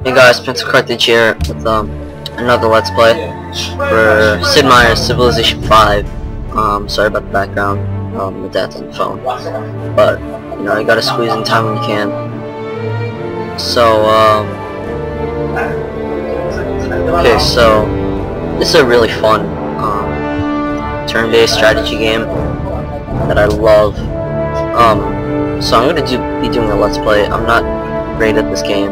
Hey guys, Pencil Carthage here with another Let's Play for Sid Meier's Civilization 5. Sorry about the background, the dad's on the phone, but you know, you gotta squeeze in time when you can. So okay, so this is a really fun turn-based strategy game that I love. So I'm gonna be doing a Let's Play. I'm not great at this game.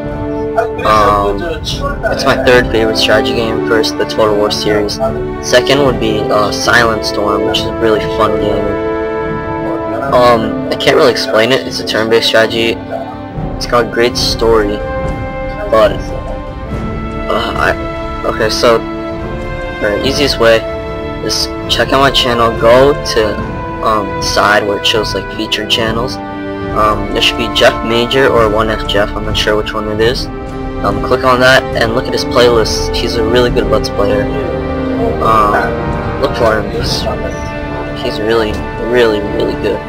It's my third favorite strategy game. First, the Total War series. Second would be Silent Storm, which is a really fun game. I can't really explain it. It's a turn-based strategy. It's got a great story, but okay. So the easiest way is check out my channel. Go to the side where it shows like featured channels. There should be Jeff Major or 1F Jeff. I'm not sure which one it is. Click on that and look at his playlist. He's a really good Let's Player. Look for him. He's really good.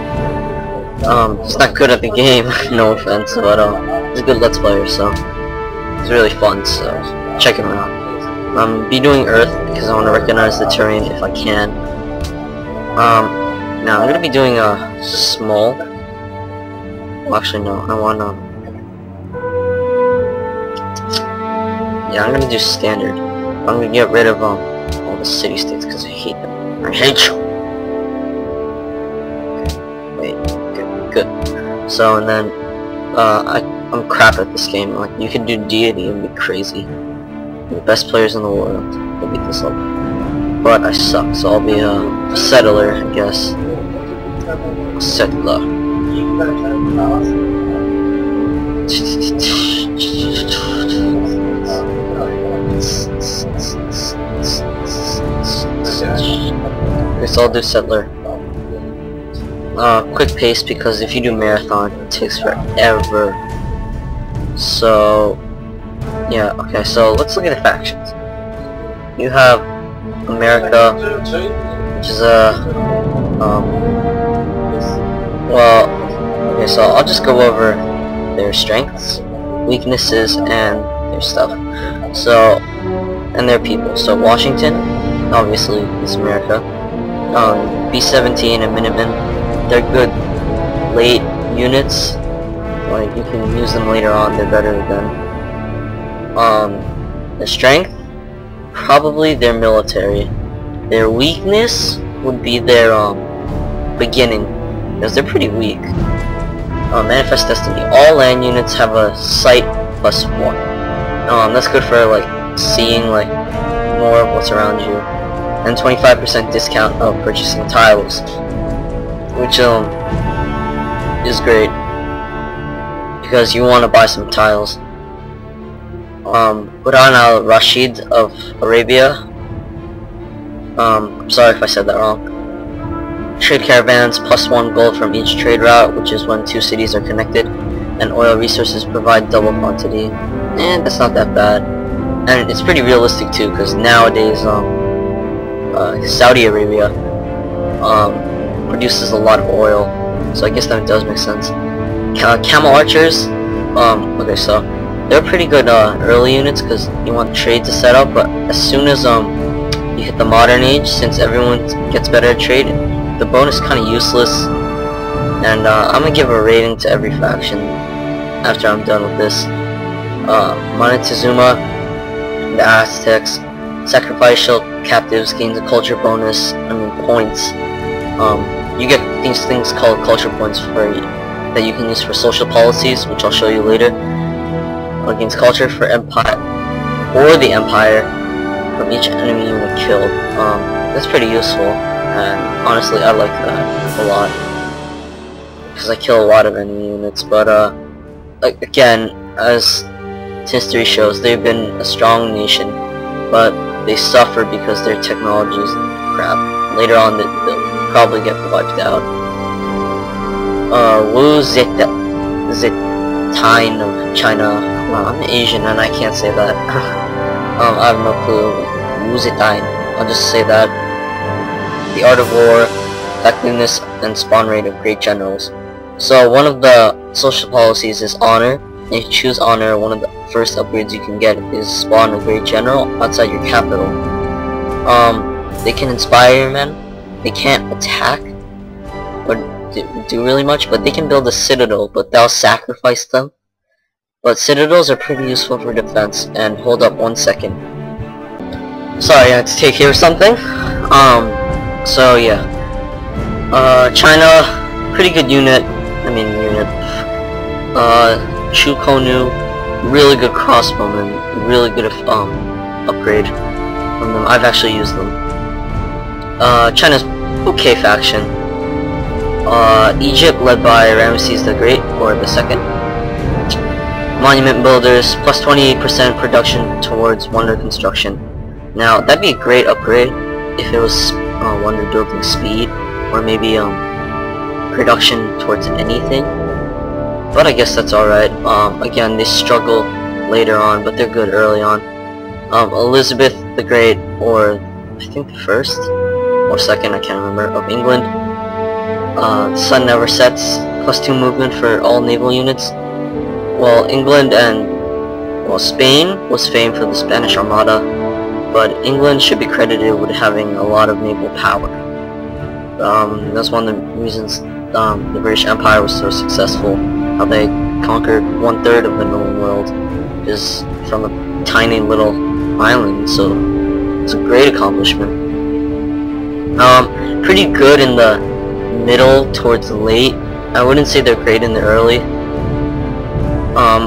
He's not good at the game, no offense, but he's a good Let's Player, so it's really fun. So check him out. Be doing Earth because I want to recognize the terrain if I can. Now I'm gonna be doing a small. Well, actually no, I want yeah, I'm gonna do standard. I'm gonna get rid of all the city states because I hate them. I hate you. Okay, wait, good. So and then I'm crap at this game. Like you can do deity and be crazy. The best players in the world will beat this level. But I suck, so I'll be a settler, I guess. Settler. Okay, so I'll do settler. Quick pace because if you do marathon, it takes forever. So yeah, okay, so let's look at the factions. You have America, which is well, okay, so I'll just go over their strengths, weaknesses, and their stuff. So, and their people. So Washington, obviously, is America. B-17 and Minutemen, they're good late units. Like, you can use them later on, they're better than. Their strength, probably their military. Their weakness would be their, beginning, because they're pretty weak. Manifest Destiny. All land units have a sight +1. That's good for like seeing like more of what's around you, and 25% discount of purchasing tiles, which is great because you want to buy some tiles. Quran al-Rashid of Arabia. I'm sorry if I said that wrong. Trade caravans +1 gold from each trade route, which is when two cities are connected, and oil resources provide double quantity, and that's not that bad, and it's pretty realistic too, because nowadays Saudi Arabia produces a lot of oil, so I guess that does make sense. Camel archers, okay, so they're pretty good early units because you want trade to set up, but as soon as you hit the modern age, since everyone gets better at trade, the bonus is kind of useless, and I'm gonna give a rating to every faction after I'm done with this. Montezuma, the Aztecs, sacrificial captives gains a culture bonus. Points. You get these things called culture points that you can use for social policies, which I'll show you later. Gains culture for empire or the empire from each enemy unit killed. That's pretty useful. And honestly, I like that a lot because I kill a lot of enemy units. But like again, as history shows, they've been a strong nation, but they suffer because their technology is crap. Later on, they'll probably get wiped out. Wu Zetian of China. Well, I'm Asian and I can't say that. I have no clue. Wu Zetian. I'll just say that. The art of war, effectiveness, and spawn rate of great generals. So one of the social policies is honor. If you choose honor, one of the first upgrades you can get is spawn a great general outside your capital. They can inspire your men. They can't attack or do really much, but they can build a citadel, but they'll sacrifice them. But citadels are pretty useful for defense. And hold up 1 second. Sorry, I had to take care of something. So yeah. China, pretty good unit. Chu Konu, really good crossbowman, really good upgrade from them. I've actually used them. China's okay faction. Egypt led by Ramesses the Great, or the Second. Monument builders, plus 28% production towards wonder construction. Now, that'd be a great upgrade if it was wonder building speed, or maybe production towards anything. But I guess that's alright. Again, they struggle later on, but they're good early on. Elizabeth the Great, or I think the first or second, I can't remember, of England. The sun never sets, plus 2 movement for all naval units. Well, England and Spain was famed for the Spanish Armada, but England should be credited with having a lot of naval power. That's one of the reasons the British Empire was so successful. How they conquered 1/3 of the known world is from a tiny little island, so it's a great accomplishment. Pretty good in the middle towards the late. I wouldn't say they're great in the early.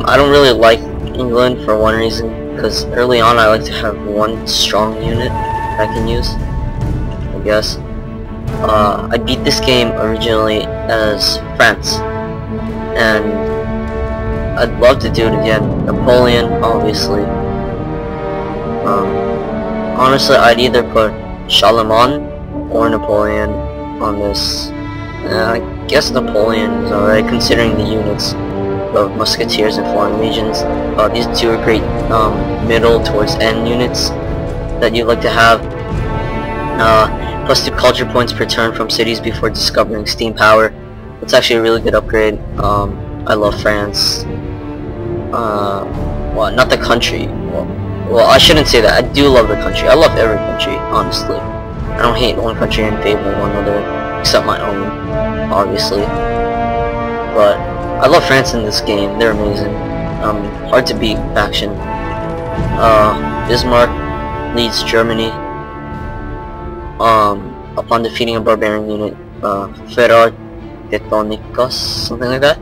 I don't really like England for one reason, because early on I like to have one strong unit I can use, I guess. I beat this game originally as France, and I'd love to do it again. Napoleon, obviously. Honestly, I'd either put Charlemagne or Napoleon on this. I guess Napoleon is alright, considering the units of musketeers in foreign legions. These two are great middle towards end units that you'd like to have. Plus 2 culture points per turn from cities before discovering steam power. It's actually a really good upgrade. I love France. Well, not the country. Well, I shouldn't say that. I do love the country. I love every country, honestly. I don't hate one country and favor one other, except my own, obviously. But I love France in this game. They're amazing. Hard to beat faction. Bismarck leads Germany. Upon defeating a barbarian unit, Ferrar Teutonicus, something like that.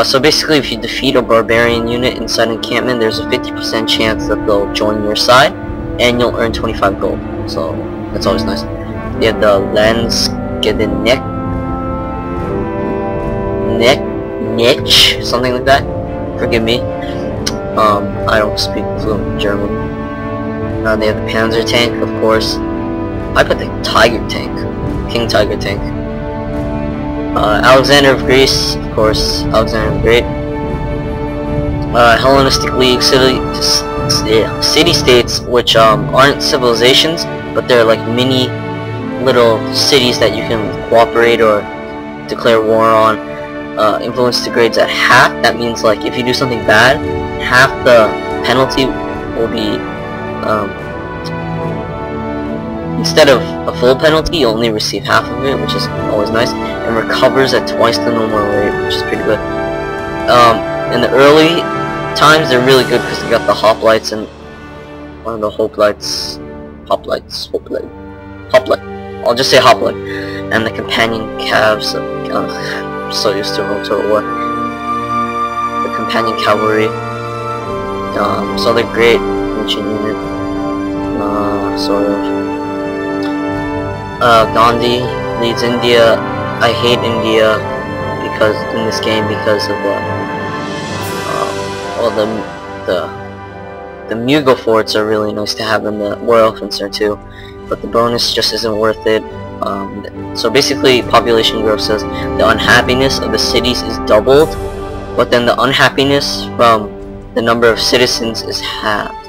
So basically, if you defeat a barbarian unit inside encampment, there's a 50% chance that they'll join your side, and you'll earn 25 gold. So that's always nice. They have the Niche, something like that. Forgive me. I don't speak fluent German. They have the Panzer tank, of course. I put the Tiger tank, King Tiger tank. Alexander of Greece, of course, Alexander the Great. Hellenistic League city-states, which aren't civilizations, but they're like mini little cities that you can cooperate or declare war on. Influence degrades at half. That means, like, if you do something bad, half the penalty will be instead of a full penalty, you only receive half of it, which is always nice, and recovers at twice the normal rate, which is pretty good. In the early times, they're really good because they got the hoplites and one of the hoplites, I'll just say hoplite, and the companion calves. I'm so used to Total War. The companion cavalry. So they're great ancient unit. Sort of. Gandhi leads India. I hate India because in this game because of the Mughal forts are really nice to have, and the war elephants are too, but the bonus just isn't worth it. So basically, population growth says the unhappiness of the cities is doubled, but then the unhappiness from the number of citizens is halved.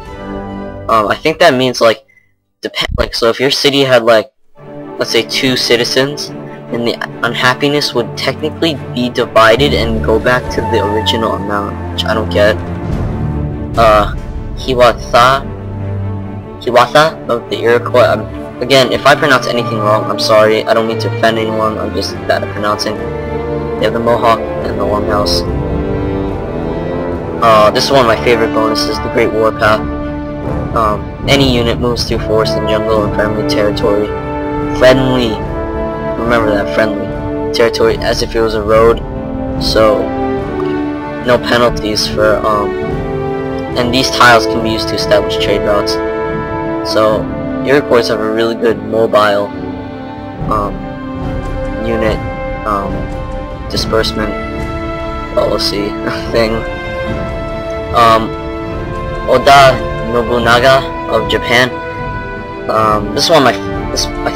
I think that means so if your city had like, let's say 2 citizens, then the unhappiness would technically be divided and go back to the original amount, which I don't get. Hiwatha of the Iroquois. Again, if I pronounce anything wrong, I'm sorry. I don't mean to offend anyone. I'm just bad at pronouncing. They have the Mohawk and the Longhouse. This is one of my favorite bonuses, the Great Warpath. Any unit moves through forest and jungle and friendly territory. Friendly. Remember that, friendly. Territory as if it was a road. So, no penalties for, and these tiles can be used to establish trade routes. So, Iroquois have a really good mobile, unit, disbursement policy thing. Oda Nobunaga of Japan. This one, I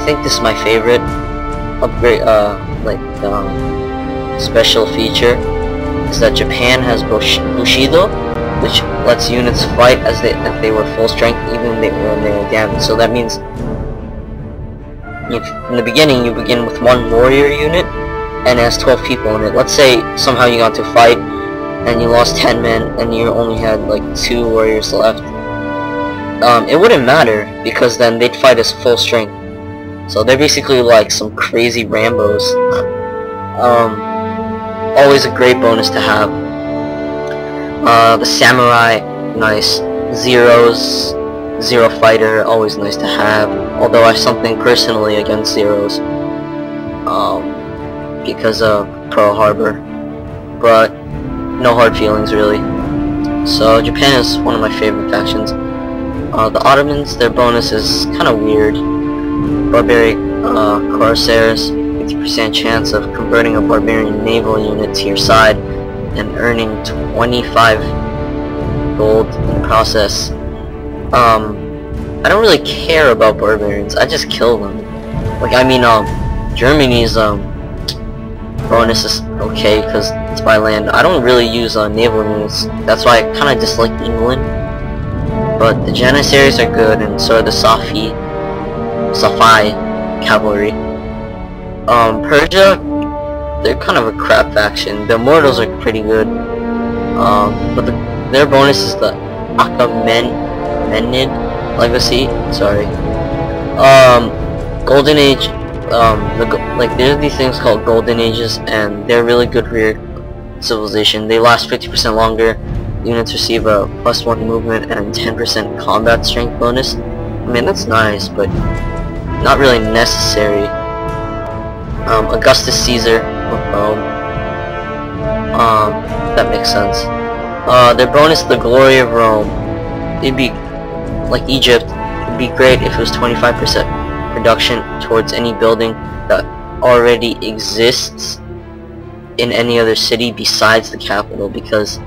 think this is my favorite upgrade, special feature, is that Japan has Bushido, which lets units fight as if they were full strength even when they were damaged. So that means, in the beginning, you begin with one warrior unit, and it has 12 people in it. Let's say somehow you got to fight, and you lost 10 men, and you only had like 2 warriors left. It wouldn't matter, because then they'd fight as full strength. So they're basically like some crazy Rambos. Always a great bonus to have. The Samurai, nice. Zero Fighter, always nice to have. Although I have something personally against Zeros. Because of Pearl Harbor. But no hard feelings really. So Japan is one of my favorite factions. The Ottomans, their bonus is kind of weird. Barbaric Corsairs, 50% chance of converting a barbarian naval unit to your side and earning 25 gold in the process. I don't really care about barbarians, I just kill them. Like, I mean, Germany's bonus is okay because it's by land. I don't really use naval units, that's why I kind of dislike England. But the Janissaries are good, and so are the Safai cavalry. Persia, they're kind of a crap faction. The Immortals are pretty good, but their bonus is the Achaemenid legacy. Sorry. Golden Age. There are these things called Golden Ages, and they're really good for your civilization. They last 50% longer. Units receive a +1 movement and 10% combat strength bonus. I mean, that's nice, but not really necessary. Augustus Caesar of Rome. That makes sense. Their bonus, the Glory of Rome. It'd be, like Egypt, it'd be great if it was 25% production towards any building that already exists in any other city besides the capital, because,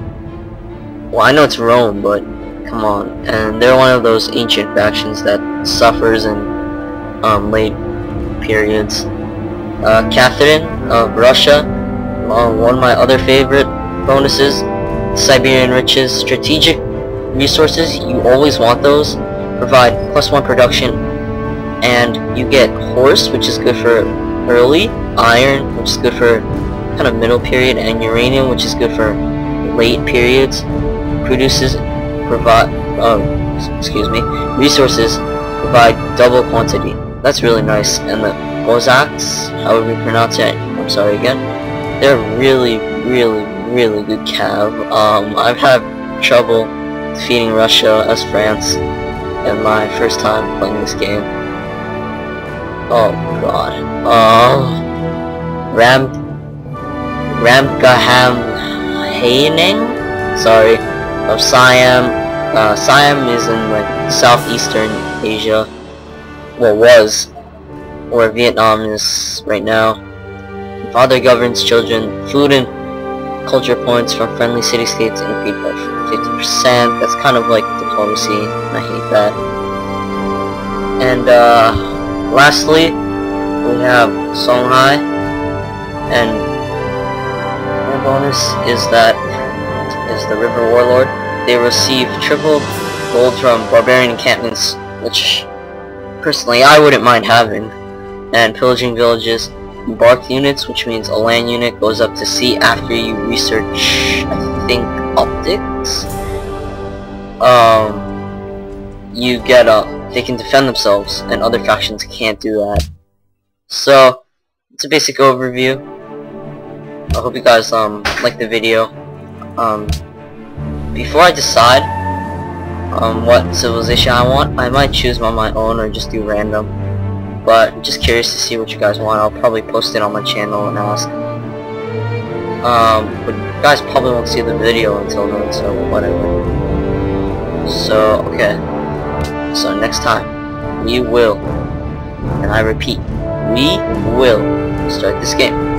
well, I know it's Rome, but come on. And they're one of those ancient factions that suffers in late periods. Catherine of Russia, one of my other favorite bonuses. Siberian riches, strategic resources, you always want those. Provide +1 production, and you get horse, which is good for early, iron, which is good for kind of middle period, and uranium, which is good for late periods. Resources provide double quantity. That's really nice. And the Cossacks, however you pronounce it, I'm sorry again, they're really good cav. I've had trouble defeating Russia as France in my first time playing this game. Oh god. Ramgaham sorry, of Siam. Siam is in like southeastern Asia. Well, was, where Vietnam is right now. Father governs children. Food and culture points from friendly city-states increased by 50%. That's kind of like diplomacy, and I hate that. And lastly, we have Songhai, and their bonus is the River Warlord. They receive triple gold from barbarian encampments, which personally I wouldn't mind having, and pillaging villages. Embarked units, which means a land unit goes up to sea after you research, I think, optics. you get they can defend themselves, and other factions can't do that. So it's a basic overview. I hope you guys like the video. Before I decide what civilization I want, I might choose on my own or just do random. But I'm just curious to see what you guys want. I'll probably post it on my channel and ask. But you guys probably won't see the video until then, so whatever. So, okay. So next time, we will, and I repeat, we will start this game.